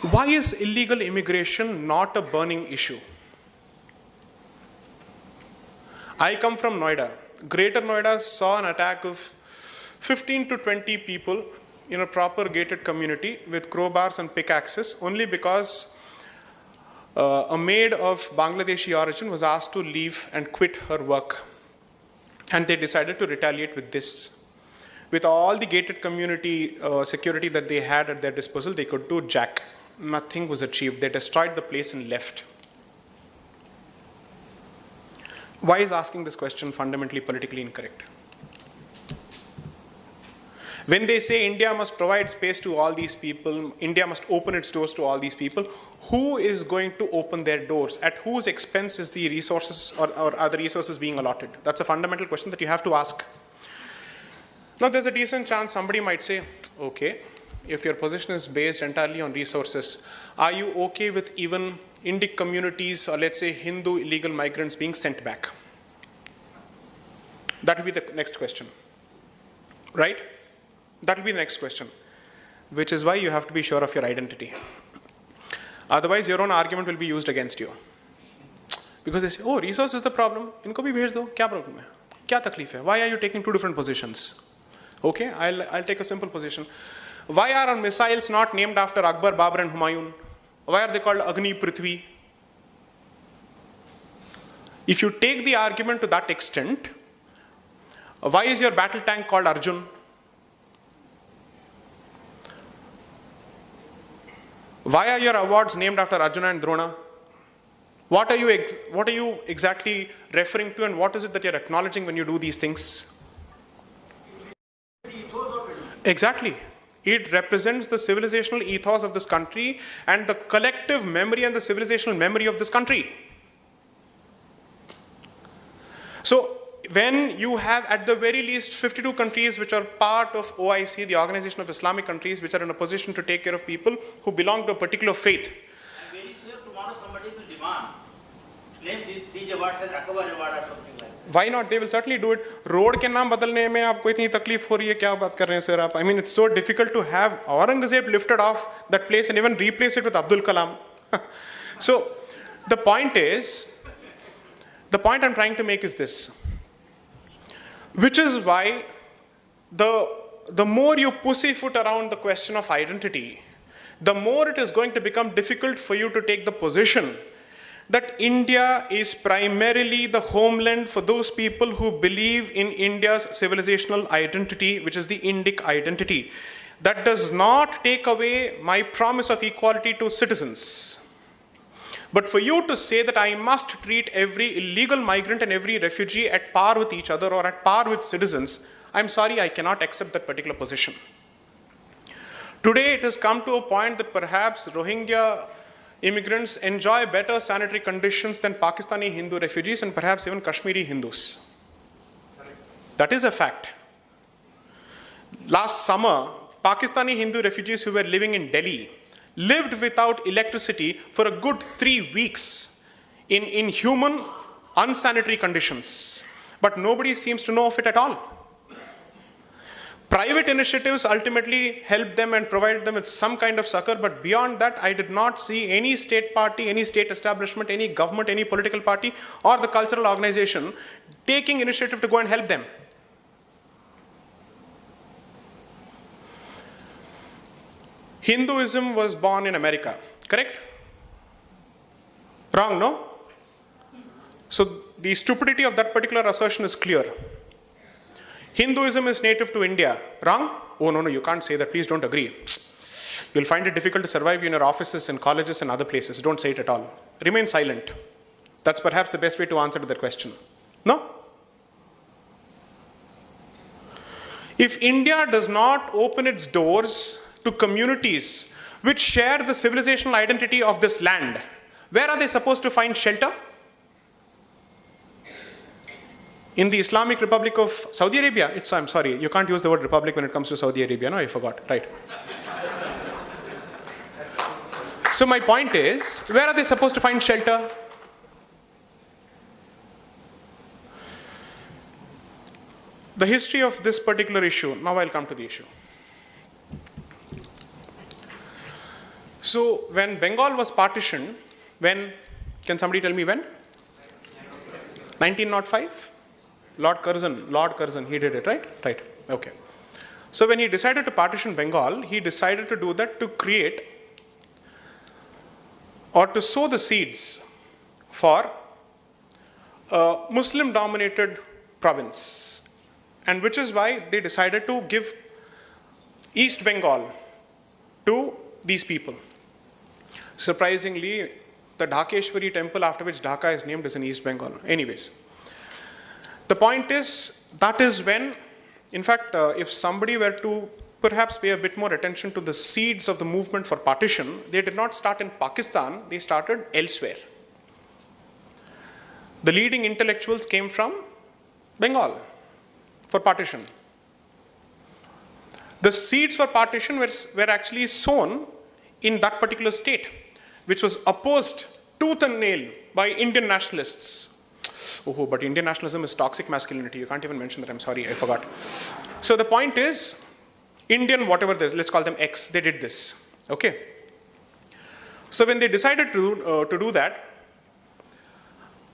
Why is illegal immigration not a burning issue? I come from Noida. Greater Noida saw an attack of 15 to 20 people in a proper gated community with crowbars and pickaxes only because a maid of Bangladeshi origin was asked to leave and quit her work. And they decided to retaliate with this. With all the gated community security that they had at their disposal, they could do jack. Nothing was achieved. They destroyed the place and left. Why is asking this question fundamentally politically incorrect? When they say India must provide space to all these people, India must open its doors to all these people, who is going to open their doors? At whose expense is the resources or are the resources being allotted? That's a fundamental question that you have to ask. Now, there's a decent chance somebody might say, okay, if your position is based entirely on resources, are you okay with even Indic communities or let's say Hindu illegal migrants being sent back? That will be the next question, right? That will be the next question, which is why you have to be sure of your identity. Otherwise, your own argument will be used against you. Because they say, oh, resource is the problem. Inko bhi bhej do. Kya problem hai? Kya takleef hai? Why are you taking two different positions? Okay, I'll take a simple position. Why are our missiles not named after Akbar, Babur and Humayun? Why are they called Agni, Prithvi? If you take the argument to that extent, why is your battle tank called Arjun? Why are your awards named after Arjuna and Drona? What are you exactly referring to, and what is it that you're acknowledging when you do these things? Exactly. It represents the civilizational ethos of this country and the collective memory and the civilizational memory of this country. So, when you have at the very least 52 countries which are part of OIC, the Organization of Islamic Countries, which are in a position to take care of people who belong to a particular faith. I'm very sure tomorrow somebody will demand, claim these awards as Akbar award or something like that. Why not? They will certainly do it. Road के नाम बदलने में आपको इतनी तकलीफ हो रही है, क्या बात कर रहे हैं sir आप? I mean, it's so difficult to have Aurangzeb lifted off that place and even replace it with Abdul Kalam. So, the point I'm trying to make is this. Which is why the more you pussyfoot around the question of identity, the more it is going to become difficult for you to take the position that India is primarily the homeland for those people who believe in India's civilizational identity, which is the Indic identity. That does not take away my promise of equality to citizens. But for you to say that I must treat every illegal migrant and every refugee at par with each other or at par with citizens, I'm sorry, I cannot accept that particular position. Today, it has come to a point that perhaps Rohingya immigrants enjoy better sanitary conditions than Pakistani Hindu refugees and perhaps even Kashmiri Hindus. That is a fact. Last summer, Pakistani Hindu refugees who were living in Delhi lived without electricity for a good 3 weeks in inhuman, unsanitary conditions. But nobody seems to know of it at all. Private initiatives ultimately help them and provide them with some kind of succor, but beyond that, I did not see any state party, any state establishment, any government, any political party, or the cultural organization taking initiative to go and help them. Hinduism was born in America, correct? Wrong, no? So the stupidity of that particular assertion is clear. Hinduism is native to India, wrong? Oh, no, you can't say that, please don't agree. You'll find it difficult to survive in your offices and colleges and other places. Don't say it at all. Remain silent. That's perhaps the best way to answer to that question. No? If India does not open its doors to communities which share the civilizational identity of this land, where are they supposed to find shelter? In the Islamic Republic of Saudi Arabia, I'm sorry, you can't use the word republic when it comes to Saudi Arabia, no, I forgot, right. So my point is, where are they supposed to find shelter? The history of this particular issue, now I'll come to the issue. So when Bengal was partitioned, can somebody tell me when? 1905? Lord Curzon, he did it, right? Right, okay. So when he decided to partition Bengal, he decided to do that to create or to sow the seeds for a Muslim-dominated province. And which is why they decided to give East Bengal to these people. Surprisingly, the Dhakeshwari temple after which Dhaka is named is in East Bengal. Anyways, the point is, that is when, in fact, if somebody were to perhaps pay a bit more attention to the seeds of the movement for partition, they did not start in Pakistan, they started elsewhere. The leading intellectuals came from Bengal for partition. The seeds for partition were actually sown in that particular state, which was opposed tooth and nail by Indian nationalists. Oh, but Indian nationalism is toxic masculinity. You can't even mention that. I'm sorry, I forgot. So the point is, Indian whatever, let's call them X, they did this. Okay. So when they decided to do that,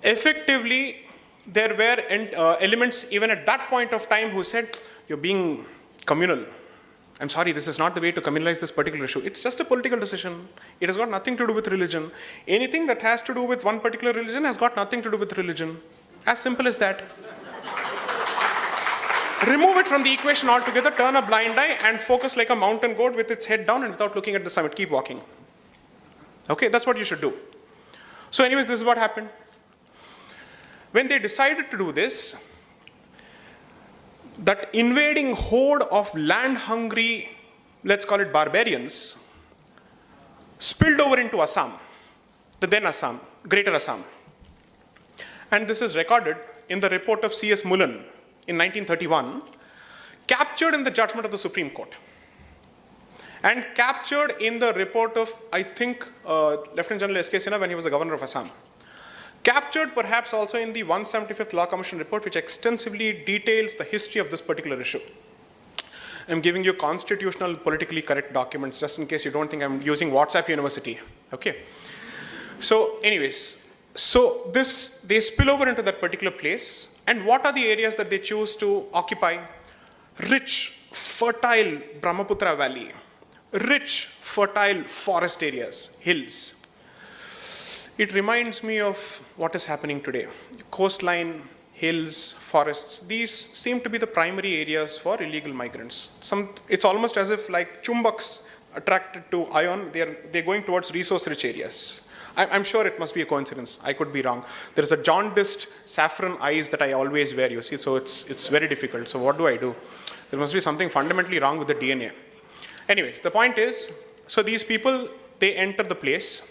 effectively, there were elements even at that point of time who said, you're being communal. I'm sorry, this is not the way to communalize this particular issue. It's just a political decision. It has got nothing to do with religion. Anything that has to do with one particular religion has got nothing to do with religion. As simple as that. Remove it from the equation altogether, turn a blind eye and focus like a mountain goat with its head down and without looking at the summit. Keep walking. Okay, that's what you should do. So anyways, this is what happened. When they decided to do this, that invading horde of land-hungry, let's call it barbarians, spilled over into Assam, the then Assam, Greater Assam. And this is recorded in the report of C.S. Mullen in 1931, captured in the judgment of the Supreme Court, and captured in the report of, I think, Lieutenant General S.K. Sinha when he was the governor of Assam. Captured perhaps also in the 175th Law Commission report, which extensively details the history of this particular issue. I'm giving you constitutional, politically correct documents, just in case you don't think I'm using WhatsApp University. Okay. So anyways, so they spill over into that particular place. And what are the areas that they choose to occupy? Rich, fertile Brahmaputra Valley, rich, fertile forest areas, hills. It reminds me of what is happening today. Coastline, hills, forests, these seem to be the primary areas for illegal migrants. It's almost as if like chumbaks attracted to iron, they're going towards resource-rich areas. I'm sure it must be a coincidence. I could be wrong. There is a jaundiced saffron eyes that I always wear, you see, so it's very difficult. So what do? There must be something fundamentally wrong with the DNA. Anyways, the point is, so these people, they enter the place.